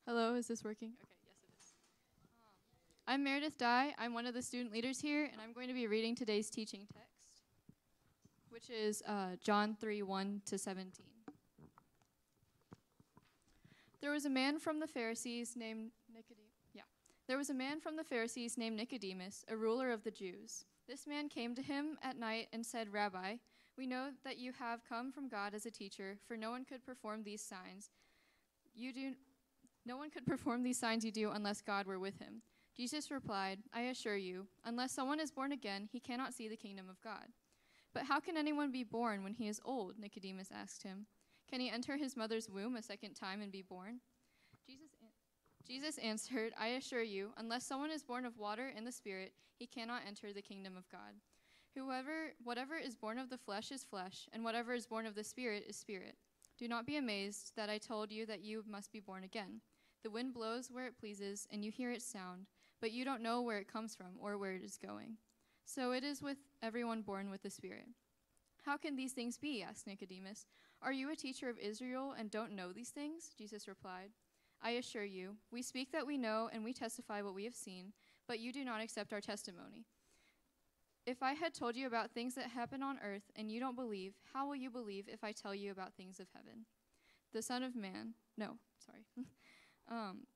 Hello, is this working? Okay, yes it is. I'm Meredith Dye. I'm one of the student leaders here, and I'm going to be reading today's teaching text, which is John 3:1-17. There was a man from the Pharisees named Nicodemus, a ruler of the Jews. This man came to him at night and said, "Rabbi, we know that you have come from God as a teacher, for no one could perform these signs you do unless God were with him." Jesus replied, "I assure you, unless someone is born again, he cannot see the kingdom of God." "But how can anyone be born when he is old?" Nicodemus asked him. "Can he enter his mother's womb a second time and be born?" Jesus answered, "I assure you, unless someone is born of water and the Spirit, he cannot enter the kingdom of God. Whatever is born of the flesh is flesh, and whatever is born of the Spirit is spirit. Do not be amazed that I told you that you must be born again. The wind blows where it pleases, and you hear its sound, but you don't know where it comes from or where it is going. So it is with everyone born with the Spirit." "How can these things be?" asked Nicodemus. "Are you a teacher of Israel and don't know these things?" Jesus replied, "I assure you, we speak that we know and we testify what we have seen, but you do not accept our testimony. If I had told you about things that happen on earth and you don't believe, how will you believe if I tell you about things of heaven?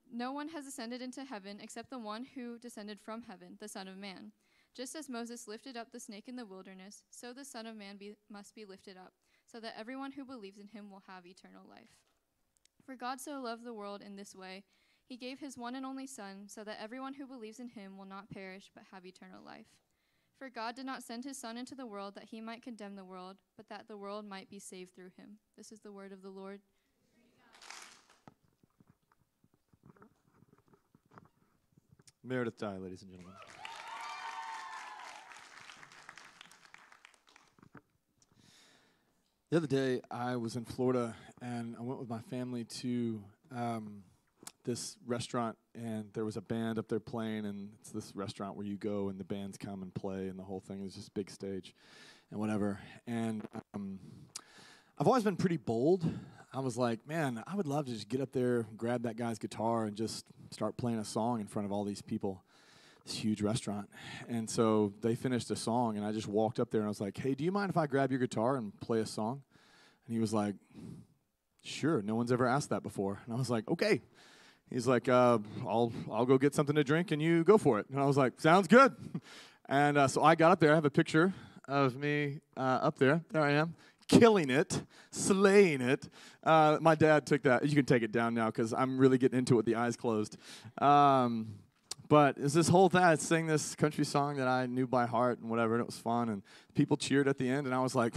No one has ascended into heaven except the one who descended from heaven, the Son of Man. Just as Moses lifted up the snake in the wilderness, so the Son of Man must be lifted up, so that everyone who believes in him will have eternal life. For God so loved the world in this way, he gave his one and only Son, so that everyone who believes in him will not perish but have eternal life. For God did not send his Son into the world that he might condemn the world, but that the world might be saved through him." This is the word of the Lord. Meredith Dye, ladies and gentlemen. The other day, I was in Florida, and I went with my family to this restaurant, and there was a band up there playing, and it's this restaurant where you go, and the bands come and play, and the whole thing is just big stage and whatever. And I've always been pretty bold. I was like, man, I would love to just get up there, grab that guy's guitar, and just start playing a song in front of all these people. This huge restaurant. And so they finished a song, and I just walked up there, and I was like, "Hey, do you mind if I grab your guitar and play a song?" And he was like, "Sure, no one's ever asked that before." And I was like, "Okay." He's like, I'll go get something to drink, and you go for it." And I was like, "Sounds good." And so I got up there. I have a picture of me up there. There I am, killing it, slaying it. My dad took that. You can take it down now because I'm really getting into it with the eyes closed. But it's this whole thing. I sang this country song that I knew by heart and whatever, and it was fun. And people cheered at the end, and I was like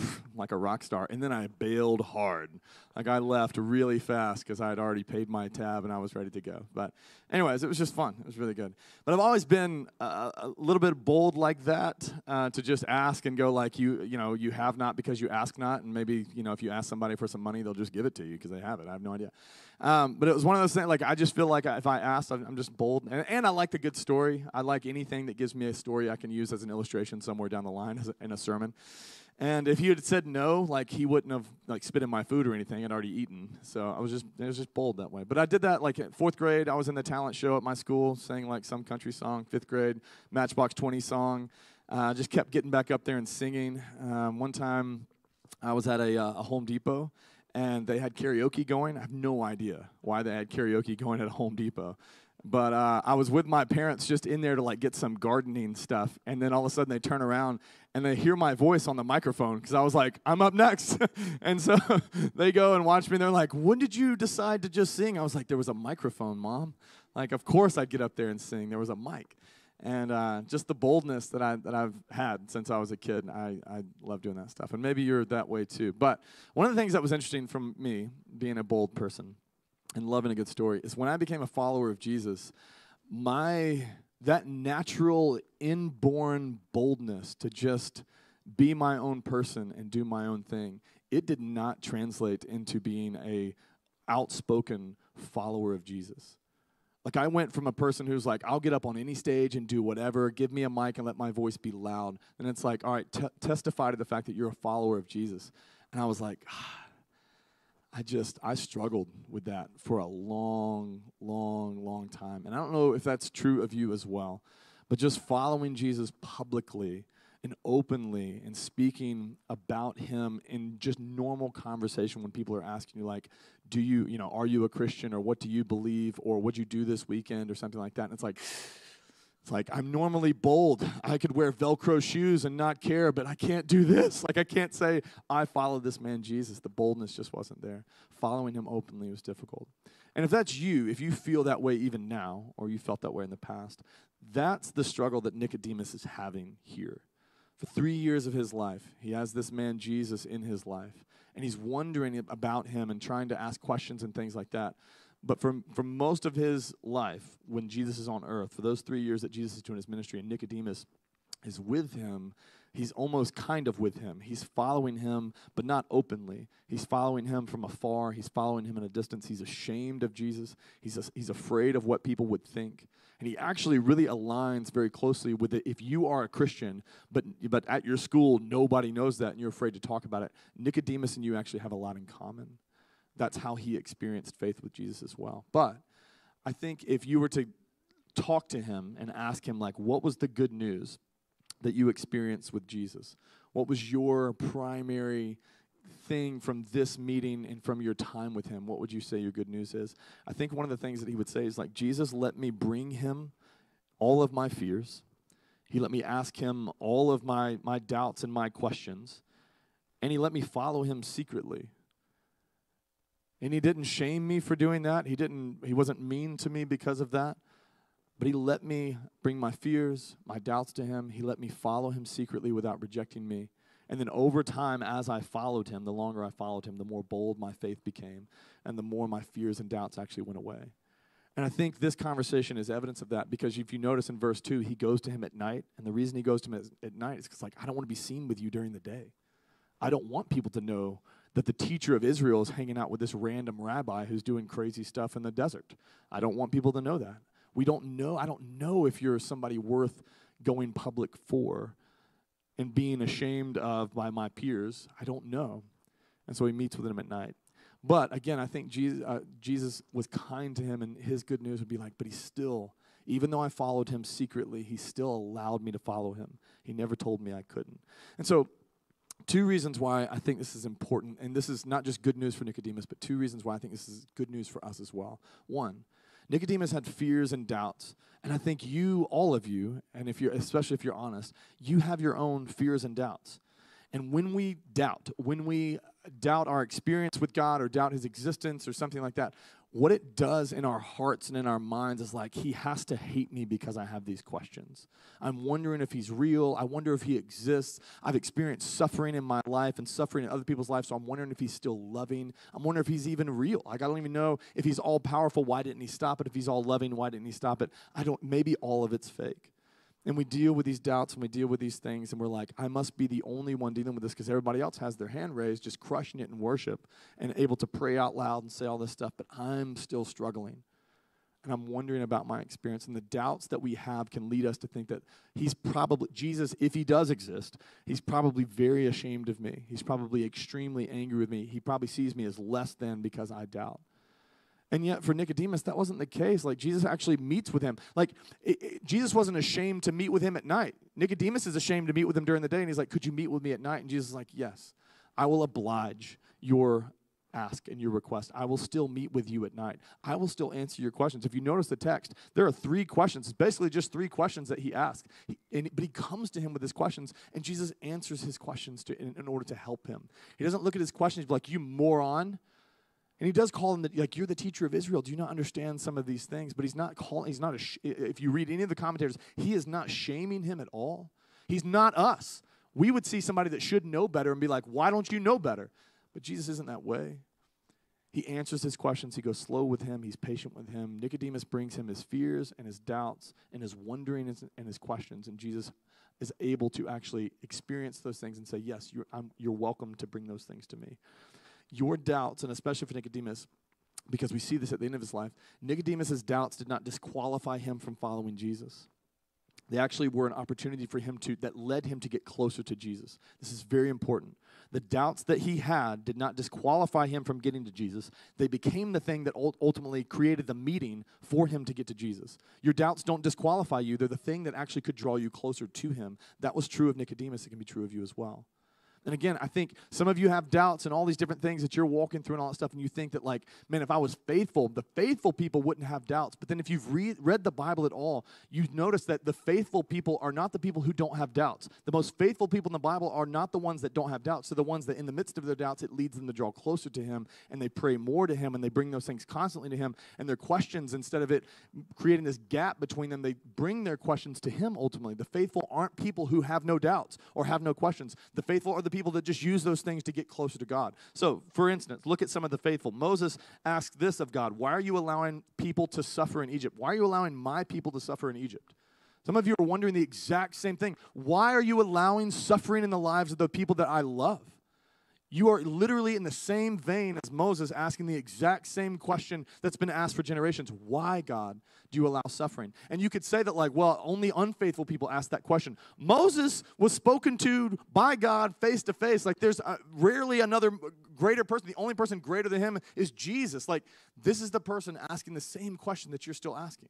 a rock star. And then I bailed hard. Like I left really fast because I had already paid my tab, and I was ready to go. But anyways, it was just fun. It was really good. But I've always been a little bit bold like that, to just ask and go like, you have not because you ask not. And maybe, if you ask somebody for some money, they'll just give it to you because they have it. I have no idea. But it was one of those things, like I just feel like if I asked, I'm just bold. And I like the good story. I like anything that gives me a story I can use as an illustration somewhere down the line in a sermon. And if he had said no, like he wouldn't have like spit in my food or anything. I'd already eaten. So it was just bold that way. But I did that like in 4th grade. I was in the talent show at my school, sang like some country song. 5th grade, Matchbox 20 song. Just kept getting back up there and singing. One time I was at a Home Depot, and they had karaoke going. I have no idea why they had karaoke going at a Home Depot. But I was with my parents just in there to like get some gardening stuff. And then all of a sudden they turn around and they hear my voice on the microphone because I was like, "I'm up next." And so they go and watch me. And they're like, "When did you decide to just sing?" I was like, "There was a microphone, Mom." Like, of course I'd get up there and sing. There was a mic. And just the boldness that I've had since I was a kid, I love doing that stuff. And maybe you're that way too. But one of the things that was interesting from me, being a bold person and loving a good story, is when I became a follower of Jesus, that natural inborn boldness to just be my own person and do my own thing, it did not translate into being a outspoken follower of Jesus. Like I went from a person who's like, I'll get up on any stage and do whatever, give me a mic and let my voice be loud. And it's like, all right, testify to the fact that you're a follower of Jesus. And I was like, I struggled with that for a long, long, long time. And I don't know if that's true of you as well, but just following Jesus publicly and openly and speaking about him in just normal conversation when people are asking you, like, are you a Christian, or what do you believe, or what'd you do this weekend, or something like that. And it's like, I'm normally bold. I could wear Velcro shoes and not care, but I can't do this. Like, I can't say, I follow this man Jesus. The boldness just wasn't there. Following him openly was difficult. And if that's you, if you feel that way even now, or you felt that way in the past, that's the struggle that Nicodemus is having here. For 3 years of his life, he has this man Jesus in his life, and he's wondering about him and trying to ask questions and things like that. But for most of his life, when Jesus is on earth, for those 3 years that Jesus is doing his ministry and Nicodemus is with him, he's almost kind of with him. He's following him, but not openly. He's following him from afar. He's following him in a distance. He's ashamed of Jesus. He's afraid of what people would think. And he actually really aligns very closely with it. If you are a Christian, but at your school, nobody knows that, and you're afraid to talk about it, Nicodemus and you actually have a lot in common. That's how he experienced faith with Jesus as well. But I think if you were to talk to him and ask him, like, what was the good news that you experienced with Jesus? What was your primary thing from this meeting and from your time with him? What would you say your good news is? I think one of the things that he would say is, like, Jesus let me bring him all of my fears. He let me ask him all of my doubts and my questions. And he let me follow him secretly. And he didn't shame me for doing that. He wasn't mean to me because of that. But he let me bring my fears, my doubts to him. He let me follow him secretly without rejecting me. And then over time, as I followed him, the longer I followed him, the more bold my faith became, and the more my fears and doubts actually went away. And I think this conversation is evidence of that, because if you notice in verse 2, he goes to him at night. And the reason he goes to him at night is because, like, I don't want to be seen with you during the day. I don't want people to know that the teacher of Israel is hanging out with this random rabbi who's doing crazy stuff in the desert. I don't want people to know that. I don't know if you're somebody worth going public for and being ashamed of by my peers. I don't know. And so he meets with him at night. But again, I think Jesus was kind to him, and his good news would be like, but he still, even though I followed him secretly, he still allowed me to follow him. He never told me I couldn't. And so 2 reasons why I think this is important, and this is not just good news for Nicodemus, but 2 reasons why I think this is good news for us as well. 1, Nicodemus had fears and doubts, and I think you, all of you, and especially if you're honest, you have your own fears and doubts. And when we doubt our experience with God, or doubt his existence or something like that, what it does in our hearts and in our minds is like, he has to hate me because I have these questions. I'm wondering if he's real. I wonder if he exists. I've experienced suffering in my life and suffering in other people's lives, so I'm wondering if he's still loving. I'm wondering if he's even real. Like, I don't even know if he's all powerful. Why didn't he stop it? If he's all loving, why didn't he stop it? Maybe all of it's fake. And we deal with these doubts and we deal with these things, and we're like, I must be the only one dealing with this because everybody else has their hand raised, just crushing it in worship and able to pray out loud and say all this stuff, but I'm still struggling. And I'm wondering about my experience. And the doubts that we have can lead us to think that Jesus, if he does exist, he's probably very ashamed of me. He's probably extremely angry with me. He probably sees me as less than because I doubt. And yet for Nicodemus, that wasn't the case. Like, Jesus actually meets with him. Like, Jesus wasn't ashamed to meet with him at night. Nicodemus is ashamed to meet with him during the day, and he's like, could you meet with me at night? And Jesus is like, yes, I will oblige your ask and your request. I will still meet with you at night. I will still answer your questions. If you notice the text, there are 3 questions. It's basically just 3 questions that he asks. But he comes to him with his questions, and Jesus answers his questions in order to help him. He doesn't look at his questions and be like, you moron. And he does call him, like, you're the teacher of Israel. Do you not understand some of these things? But if you read any of the commentators, he is not shaming him at all. He's not us. We would see somebody that should know better and be like, why don't you know better? But Jesus isn't that way. He answers his questions. He goes slow with him. He's patient with him. Nicodemus brings him his fears and his doubts and his wondering and his questions. And Jesus is able to actually experience those things and say, yes, you're welcome to bring those things to me. Your doubts, and especially for Nicodemus, because we see this at the end of his life, Nicodemus's doubts did not disqualify him from following Jesus. They actually were an opportunity for him that led him to get closer to Jesus. This is very important. The doubts that he had did not disqualify him from getting to Jesus. They became the thing that ultimately created the meeting for him to get to Jesus. Your doubts don't disqualify you. They're the thing that actually could draw you closer to him. That was true of Nicodemus. It can be true of you as well. And again, I think some of you have doubts and all these different things that you're walking through and all that stuff, and you think that, like, man, if I was faithful, the faithful people wouldn't have doubts. But then if you've read the Bible at all, you notice that the faithful people are not the people who don't have doubts. The most faithful people in the Bible are not the ones that don't have doubts. They're the ones that in the midst of their doubts, it leads them to draw closer to him, and they pray more to him, and they bring those things constantly to him. And their questions, instead of it creating this gap between them, they bring their questions to him ultimately. The faithful aren't people who have no doubts or have no questions. The faithful are the people that just use those things to get closer to God. So, for instance, look at some of the faithful. Moses asked this of God: why are you allowing people to suffer in Egypt? Why are you allowing my people to suffer in Egypt? Some of you are wondering the exact same thing. Why are you allowing suffering in the lives of the people that I love? You are literally in the same vein as Moses, asking the exact same question that's been asked for generations. Why, God, do you allow suffering? And you could say that, like, well, only unfaithful people ask that question. Moses was spoken to by God face to face. Like, there's rarely another greater person. The only person greater than him is Jesus. Like, this is the person asking the same question that you're still asking.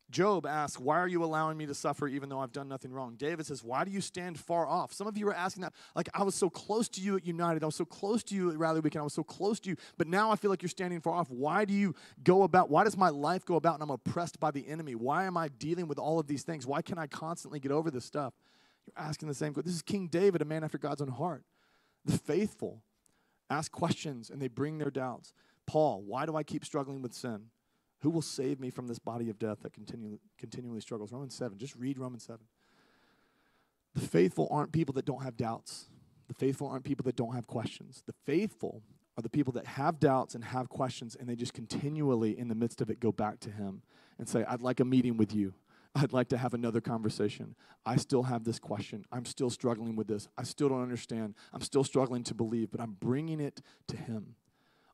Job asks, why are you allowing me to suffer even though I've done nothing wrong? David says, why do you stand far off? Some of you are asking that, like, I was so close to you at United. I was so close to you at Rally Weekend. I was so close to you, but now I feel like you're standing far off. Why does my life go about and I'm oppressed by the enemy? Why am I dealing with all of these things? Why can't I constantly get over this stuff? You're asking the same question. This is King David, a man after God's own heart. The faithful ask questions and they bring their doubts. Paul, why do I keep struggling with sin? Who will save me from this body of death that continually struggles? Romans 7. Just read Romans 7. The faithful aren't people that don't have doubts. The faithful aren't people that don't have questions. The faithful are the people that have doubts and have questions, and they just continually, in the midst of it, go back to him and say, I'd like a meeting with you. I'd like to have another conversation. I still have this question. I'm still struggling with this. I still don't understand. I'm still struggling to believe, but I'm bringing it to him.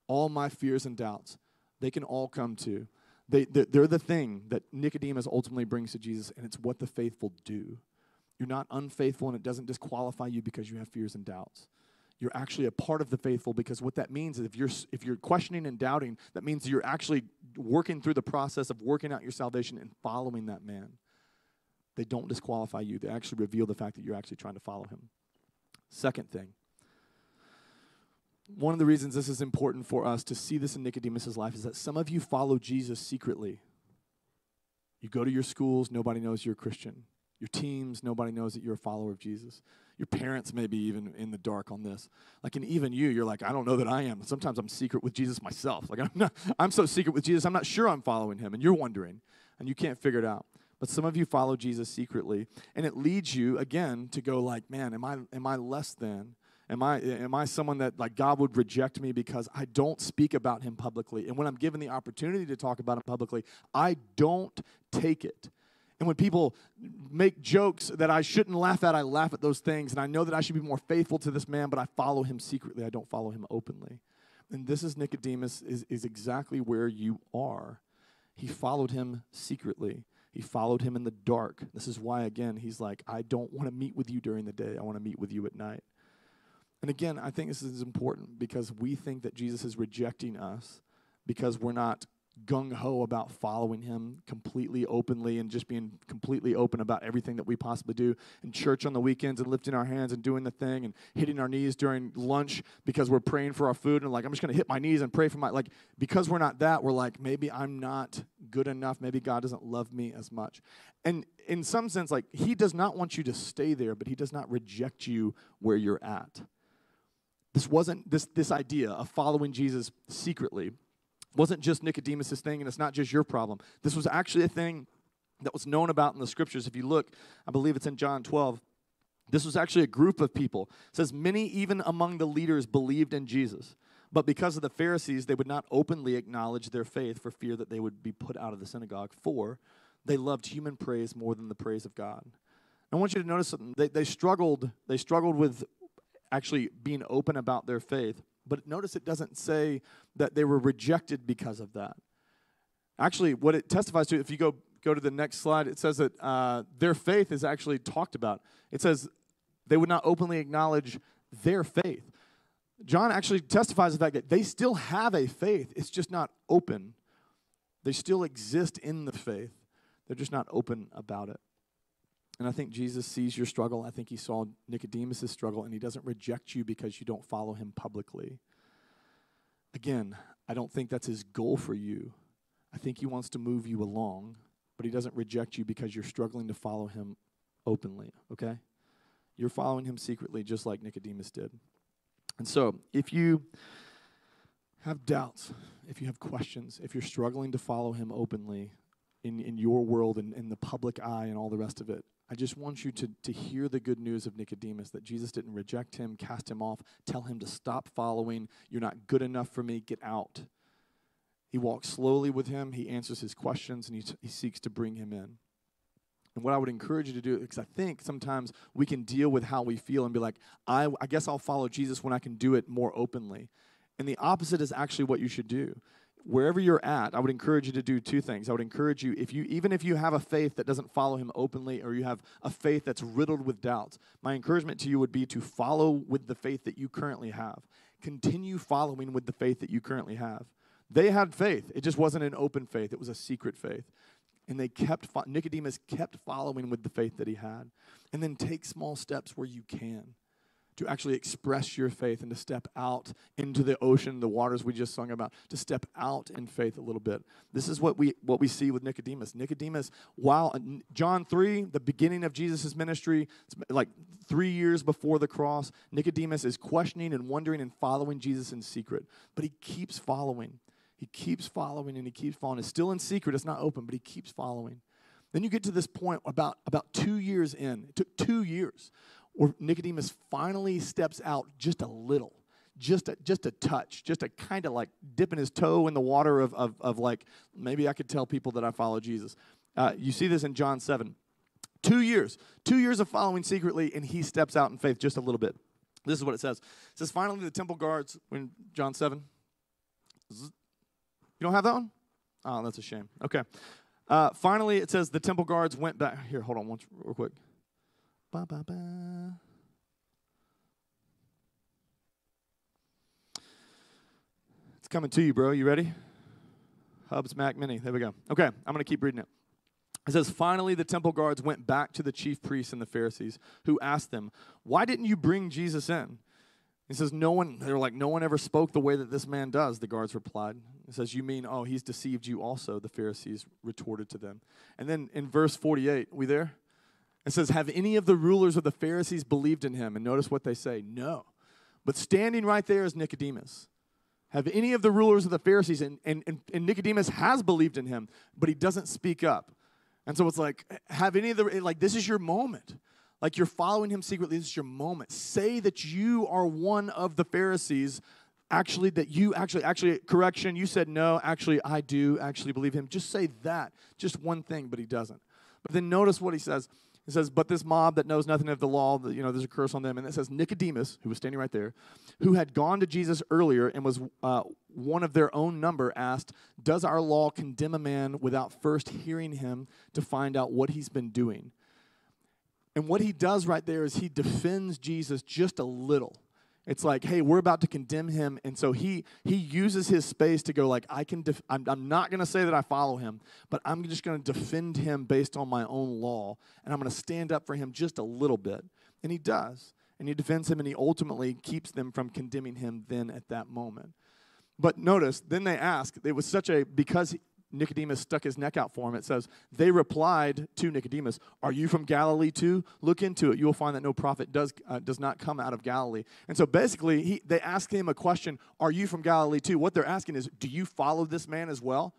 All my fears and doubts, they can all come to. They're the thing that Nicodemus ultimately brings to Jesus, and it's what the faithful do. You're not unfaithful, and it doesn't disqualify you because you have fears and doubts. You're actually a part of the faithful, because what that means is if you're questioning and doubting, that means you're actually working through the process of working out your salvation and following that man. They don't disqualify you. They actually reveal the fact that you're actually trying to follow him. Second thing. One of the reasons this is important for us to see this in Nicodemus' life is that some of you follow Jesus secretly. You go to your schools, nobody knows you're a Christian. Your teams, nobody knows that you're a follower of Jesus. Your parents may be even in the dark on this. Like, and even you're like, I don't know that I am. Sometimes I'm secret with Jesus myself. Like, I'm so secret with Jesus, I'm not sure I'm following him. And you're wondering, and you can't figure it out. But some of you follow Jesus secretly, and it leads you, again, to go like, man, am I less than? Am I someone that, like, God would reject me because I don't speak about him publicly? And when I'm given the opportunity to talk about him publicly, I don't take it. And when people make jokes that I shouldn't laugh at, I laugh at those things. And I know that I should be more faithful to this man, but I follow him secretly. I don't follow him openly. And this is Nicodemus is exactly where you are. He followed him secretly. He followed him in the dark. This is why, again, he's like, I don't want to meet with you during the day. I want to meet with you at night. And again, I think this is important because we think that Jesus is rejecting us because we're not gung-ho about following him completely openly and just being completely open about everything that we possibly do in church on the weekends and lifting our hands and doing the thing and hitting our knees during lunch because we're praying for our food and like, I'm just going to hit my knees and pray for like, because we're not that, we're like, maybe I'm not good enough. Maybe God doesn't love me as much. And in some sense, like, he does not want you to stay there, but he does not reject you where you're at. This wasn't this idea of following Jesus secretly wasn't just Nicodemus' thing, and it's not just your problem. This was actually a thing that was known about in the scriptures. If you look, I believe it's in John 12. This was actually a group of people. It says, many even among the leaders believed in Jesus. But because of the Pharisees, they would not openly acknowledge their faith for fear that they would be put out of the synagogue. For they loved human praise more than the praise of God. I want you to notice something. They struggled with actually being open about their faith. But notice it doesn't say that they were rejected because of that. Actually, what it testifies to, if you go go to the next slide, it says that their faith is actually talked about. It says they would not openly acknowledge their faith. John actually testifies the fact that they still have a faith. It's just not open. They still exist in the faith. They're just not open about it. And I think Jesus sees your struggle. I think he saw Nicodemus' struggle, and he doesn't reject you because you don't follow him publicly. Again, I don't think that's his goal for you. I think he wants to move you along, but he doesn't reject you because you're struggling to follow him openly, okay? You're following him secretly just like Nicodemus did. And so, if you have doubts, if you have questions, if you're struggling to follow him openly in your world and in the public eye and all the rest of it, I just want you to hear the good news of Nicodemus, that Jesus didn't reject him, cast him off, tell him to stop following. You're not good enough for me, get out. He walks slowly with him, he answers his questions, and he seeks to bring him in. And what I would encourage you to do, because I think sometimes we can deal with how we feel and be like, I guess I'll follow Jesus when I can do it more openly. And the opposite is actually what you should do. Wherever you're at, I would encourage you to do two things. I would encourage you, even if you have a faith that doesn't follow him openly, or you have a faith that's riddled with doubts, my encouragement to you would be to follow with the faith that you currently have. Continue following with the faith that you currently have. They had faith. It just wasn't an open faith. It was a secret faith. And Nicodemus kept following with the faith that he had. And then take small steps where you can to actually express your faith and to step out into the ocean, the waters we just sung about, to step out in faith a little bit. This is what we see with Nicodemus. Nicodemus, while John 3, the beginning of Jesus' ministry, like 3 years before the cross, Nicodemus is questioning and wondering and following Jesus in secret. But he keeps following. He keeps following and he keeps following. It's still in secret. It's not open, but he keeps following. Then you get to this point about 2 years in. It took 2 years where Nicodemus finally steps out just a little, just a touch, just a kind of like dipping his toe in the water of like, maybe I could tell people that I follow Jesus. You see this in John 7. 2 years. 2 years of following secretly, and he steps out in faith just a little bit. This is what it says. It says, finally the temple guards, in John 7. You don't have that one? Oh, that's a shame. Okay. Finally, it says the temple guards went back. Here, hold on real quick. Ba, ba, ba. It's coming to you, bro. You ready? Hubs, Mac, Mini. There we go. Okay, I'm going to keep reading it. It says, finally, the temple guards went back to the chief priests and the Pharisees, who asked them, why didn't you bring Jesus in? He says, no one ever spoke the way that this man does, the guards replied. It says, you mean, oh, he's deceived you also, the Pharisees retorted to them. And then in verse 48, we there? It says, have any of the rulers of the Pharisees believed in him? And notice what they say, no. But standing right there is Nicodemus. Have any of the rulers of the Pharisees, and Nicodemus has believed in him, but he doesn't speak up. And so it's like, have any of the, like, this is your moment. Like, you're following him secretly. This is your moment. Say that you are one of the Pharisees. Actually, that you correction, you said no. Actually, I do actually believe him. Just say that. Just one thing, but he doesn't. But then notice what he says. He says, but this mob that knows nothing of the law, there's a curse on them. And it says, Nicodemus, who was standing right there, who had gone to Jesus earlier and was one of their own number, asked, does our law condemn a man without first hearing him to find out what he's been doing? And what he does right there is he defends Jesus just a little. It's like, hey, we're about to condemn him, and so he uses his space to go like, I'm not going to say that I follow him, but I'm just going to defend him based on my own law, and I'm going to stand up for him just a little bit. And he does, and he defends him, and he ultimately keeps them from condemning him then at that moment. But notice, then they ask, it was because Nicodemus stuck his neck out for him, it says, they replied to Nicodemus, are you from Galilee too? Look into it. You will find that no prophet does not come out of Galilee. And so basically, they asked him a question, are you from Galilee too? What they're asking is, do you follow this man as well?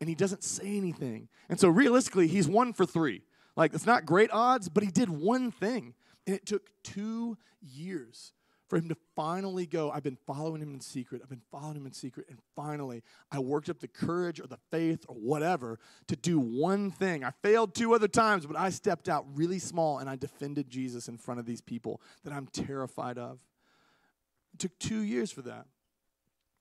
And he doesn't say anything. And so realistically, he's 1 for 3. Like, it's not great odds, but he did one thing. And it took 2 years for him to finally go, I've been following him in secret. I've been following him in secret. And finally, I worked up the courage or the faith or whatever to do one thing. I failed 2 other times, but I stepped out really small and I defended Jesus in front of these people that I'm terrified of. It took 2 years for that.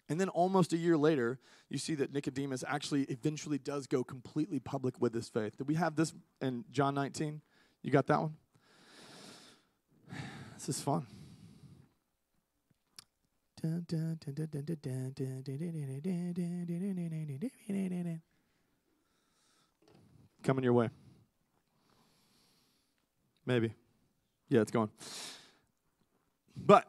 And then almost a year later, you see that Nicodemus actually eventually does go completely public with his faith. Did we have this in John 19? You got that one? This is fun. Coming your way. Maybe. Yeah, it's going. But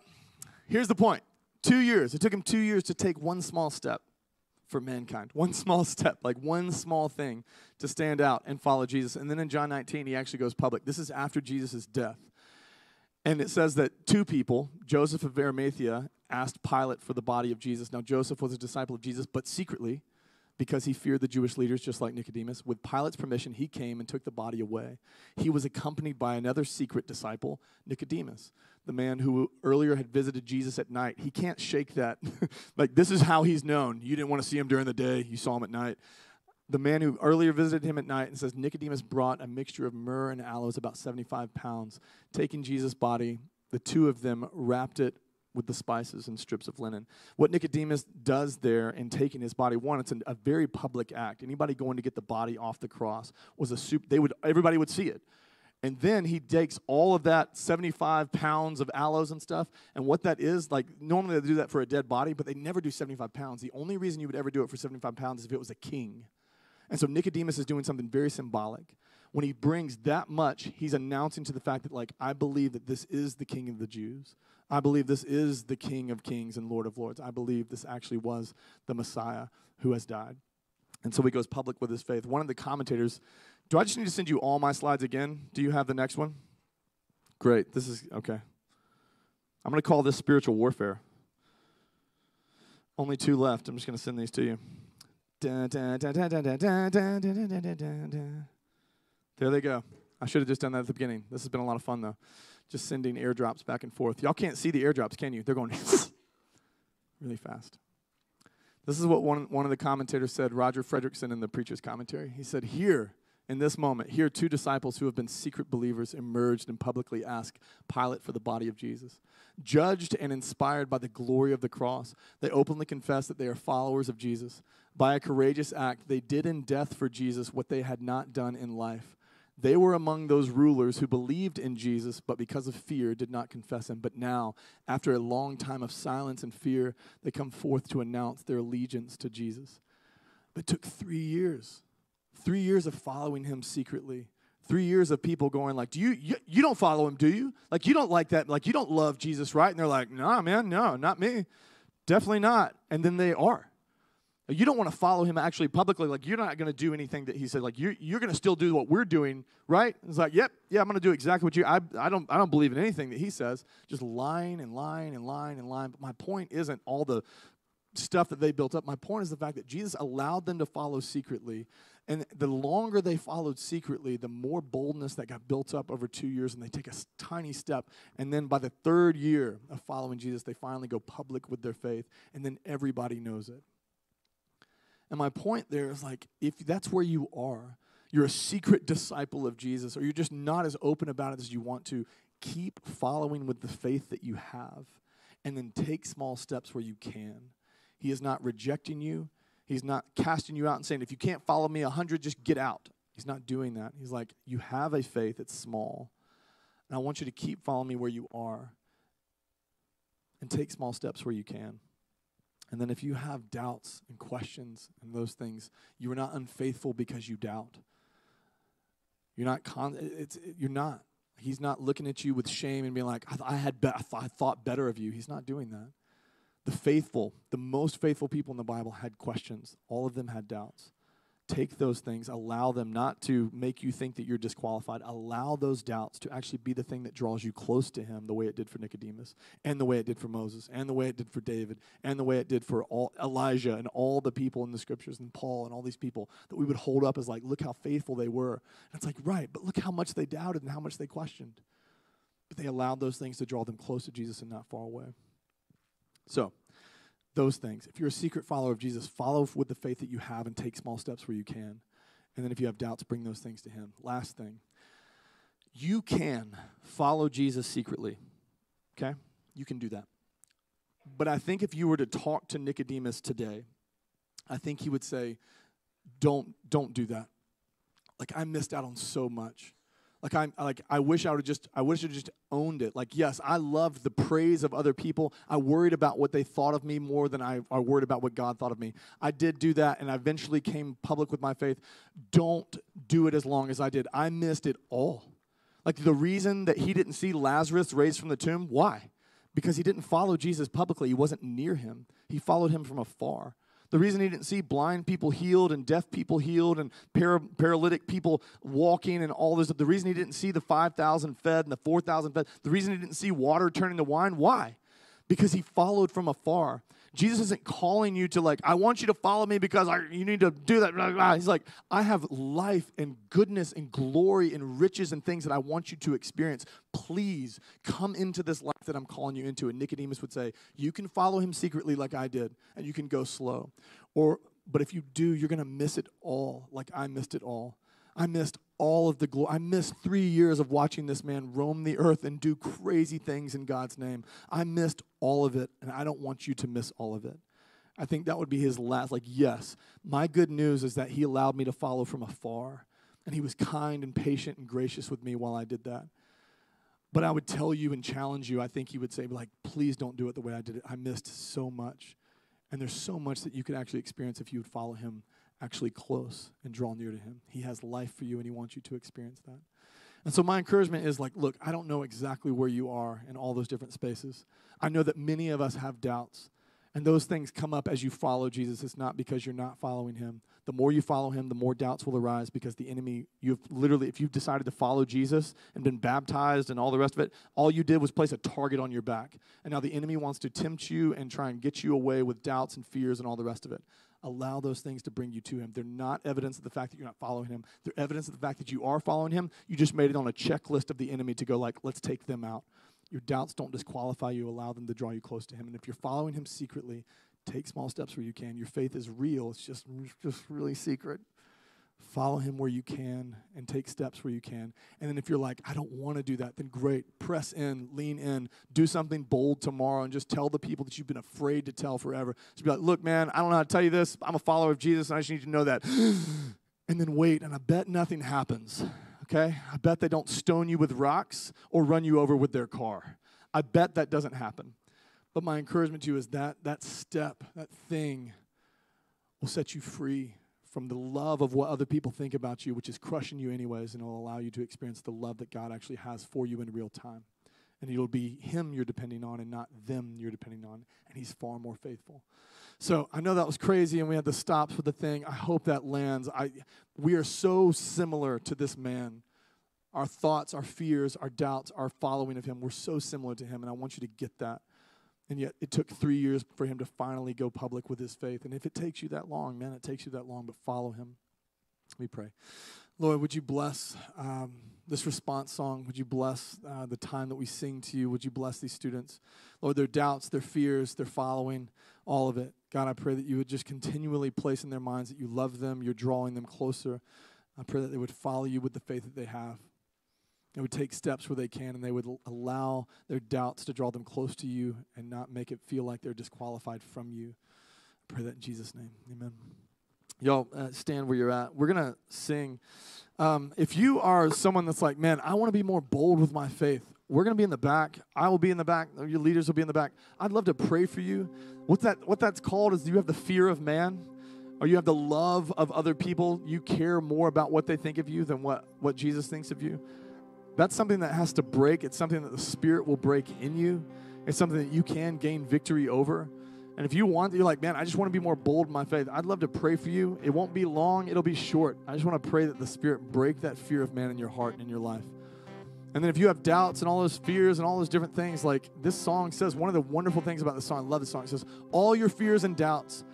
here's the point. 2 years. It took him 2 years to take one small step for mankind. One small step, like one small thing to stand out and follow Jesus. And then in John 19, he actually goes public. This is after Jesus' death. And it says that two people, Joseph of Arimathea, asked Pilate for the body of Jesus. Now, Joseph was a disciple of Jesus, but secretly, because he feared the Jewish leaders, just like Nicodemus. With Pilate's permission, he came and took the body away. He was accompanied by another secret disciple, Nicodemus, the man who earlier had visited Jesus at night. He can't shake that. Like, this is how he's known. You didn't want to see him during the day. You saw him at night. The man who earlier visited him at night, and says Nicodemus brought a mixture of myrrh and aloes, about 75 pounds. Taking Jesus' body, the two of them wrapped it with the spices and strips of linen. What Nicodemus does there in taking his body, one, it's a very public act. Anybody going to get the body off the cross was everybody would see it. And then he takes all of that 75 pounds of aloes and stuff, and what that is, like, normally they do that for a dead body, but they never do 75 pounds. The only reason you would ever do it for 75 pounds is if it was a king. And so Nicodemus is doing something very symbolic. When he brings that much, he's announcing to the fact that, like, I believe that this is the King of the Jews. I believe this is the King of Kings and Lord of Lords. I believe this actually was the Messiah who has died. And so he goes public with his faith. One of the commentators, do I just need to send you all my slides again? Do you have the next one? Great. This is, okay. I'm going to call this spiritual warfare. Only 2 left. I'm just going to send these to you. There they go. I should have just done that at the beginning. This has been a lot of fun, though. Just sending airdrops back and forth. Y'all can't see the airdrops, can you? They're going really fast. This is what one of the commentators said, Roger Fredrickson, in the Preacher's Commentary. He said, here, in this moment, here 2 disciples who have been secret believers emerged and publicly asked Pilate for the body of Jesus. Judged and inspired by the glory of the cross, they openly confess that they are followers of Jesus. By a courageous act, they did in death for Jesus what they had not done in life. They were among those rulers who believed in Jesus, but because of fear did not confess him. But now, after a long time of silence and fear, they come forth to announce their allegiance to Jesus. It took 3 years. 3 years of following him secretly. 3 years of people going like, you don't follow him, do you? Like, you don't like that. Like, you don't love Jesus, right? And they're like, nah, man, no, not me. Definitely not. And then they are. You don't want to follow him actually publicly. Like, you're not going to do anything that he said. Like, you're going to still do what we're doing, right? It's like, yeah, I'm going to do exactly what I don't believe in anything that he says. Just lying and lying and lying and lying. But my point isn't all the stuff that they built up. My point is the fact that Jesus allowed them to follow secretly. And the longer they followed secretly, the more boldness that got built up over 2 years, and they take a tiny step. And then by the 3rd year of following Jesus, they finally go public with their faith, and then everybody knows it. And my point there is, like, if that's where you are, you're a secret disciple of Jesus, or you're just not as open about it as you want to, keep following with the faith that you have, and then take small steps where you can. He is not rejecting you. He's not casting you out and saying, if you can't follow me 100, just get out. He's not doing that. He's like, you have a faith that's small, and I want you to keep following me where you are and take small steps where you can. And then if you have doubts and questions and those things, you are not unfaithful because you doubt. You're not. You're not. He's not looking at you with shame and being like, I thought better of you. He's not doing that. The faithful, the most faithful people in the Bible had questions. All of them had doubts. Take those things. Allow them not to make you think that you're disqualified. Allow those doubts to actually be the thing that draws you close to him, the way it did for Nicodemus, and the way it did for Moses, and the way it did for David, and the way it did for Elijah and all the people in the scriptures, and Paul and all these people that we would hold up as like, look how faithful they were. And it's like, right, but look how much they doubted and how much they questioned. But they allowed those things to draw them close to Jesus and not far away. So, those things. If you're a secret follower of Jesus, follow with the faith that you have and take small steps where you can. And then if you have doubts, bring those things to him. Last thing. You can follow Jesus secretly. Okay? You can do that. But I think if you were to talk to Nicodemus today, I think he would say, don't do that. Like, I missed out on so much. I wish I just owned it. Like, yes, I loved the praise of other people. I worried about what they thought of me more than I worried about what God thought of me. I did do that, and I eventually came public with my faith. Don't do it as long as I did. I missed it all. Like, the reason that he didn't see Lazarus raised from the tomb, why? Because he didn't follow Jesus publicly. He wasn't near him. He followed him from afar. The reason he didn't see blind people healed and deaf people healed and paralytic people walking and all this, the reason he didn't see the 5,000 fed and the 4,000 fed, the reason he didn't see water turn into wine, why? Because he followed from afar. Jesus isn't calling you to I want you to follow me because you need to do that. Blah, blah. He's like, I have life and goodness and glory and riches and things that I want you to experience. Please come into this life that I'm calling you into. And Nicodemus would say, you can follow him secretly like I did, and you can go slow. But if you do, you're going to miss it all like I missed it all. I missed all of the glory. I missed 3 years of watching this man roam the earth and do crazy things in God's name. I missed all of it, and I don't want you to miss all of it. I think that would be his last, yes, my good news is that he allowed me to follow from afar, and he was kind and patient and gracious with me while I did that. But I would tell you and challenge you, I think he would say, please don't do it the way I did it. I missed so much, and there's so much that you could actually experience if you would follow him actually close and draw near to him. He has life for you, and he wants you to experience that. And so my encouragement is look, I don't know exactly where you are in all those different spaces. I know that many of us have doubts, and those things come up as you follow Jesus. It's not because you're not following him. The more you follow him, the more doubts will arise because the enemy, if you've decided to follow Jesus and been baptized and all the rest of it, all you did was place a target on your back. And now the enemy wants to tempt you and try and get you away with doubts and fears and all the rest of it. Allow those things to bring you to him. They're not evidence of the fact that you're not following him. They're evidence of the fact that you are following him. You just made it on a checklist of the enemy to go let's take them out. Your doubts don't disqualify you. Allow them to draw you close to him. And if you're following him secretly, take small steps where you can. Your faith is real. It's just really secret. Follow him where you can and take steps where you can. And then if you're I don't want to do that, then great. Press in, lean in, do something bold tomorrow and just tell the people that you've been afraid to tell forever. Just be look, man, I don't know how to tell you this. I'm a follower of Jesus, and I just need you to know that. And then wait, and I bet nothing happens, okay? I bet they don't stone you with rocks or run you over with their car. I bet that doesn't happen. But my encouragement to you is that step, that thing will set you free from the love of what other people think about you, which is crushing you anyways, and it'll allow you to experience the love that God actually has for you in real time. And it'll be him you're depending on and not them you're depending on, and he's far more faithful. So I know that was crazy, and we had the stops with the thing. I hope that lands. We are so similar to this man. Our thoughts, our fears, our doubts, our following of him, we're so similar to him, and I want you to get that. And yet it took 3 years for him to finally go public with his faith. And if it takes you that long, man, it takes you that long, but follow him. Let me pray. Lord, would you bless this response song? Would you bless the time that we sing to you? Would you bless these students? Lord, their doubts, their fears, their following, all of it. God, I pray that you would just continually place in their minds that you love them, you're drawing them closer. I pray that they would follow you with the faith that they have. They would take steps where they can, and they would allow their doubts to draw them close to you and not make it feel like they're disqualified from you. I pray that in Jesus' name. Amen. Y'all, stand where you're at. We're going to sing. If you are someone that's man, I want to be more bold with my faith, we're going to be in the back. I will be in the back. Your leaders will be in the back. I'd love to pray for you. What that's called is you have the fear of man, or you have the love of other people. You care more about what they think of you than what Jesus thinks of you. That's something that has to break. It's something that the Spirit will break in you. It's something that you can gain victory over. And if you want, you're man, I just want to be more bold in my faith. I'd love to pray for you. It won't be long. It'll be short. I just want to pray that the Spirit break that fear of man in your heart and in your life. And then if you have doubts and all those fears and all those different things, this song says, one of the wonderful things about this song, I love this song, it says, all your fears and doubts,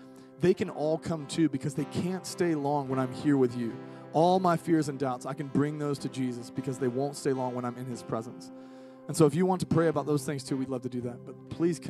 they can all come too because they can't stay long when I'm here with you. All my fears and doubts, I can bring those to Jesus because they won't stay long when I'm in his presence. And so if you want to pray about those things too, we'd love to do that. But please come.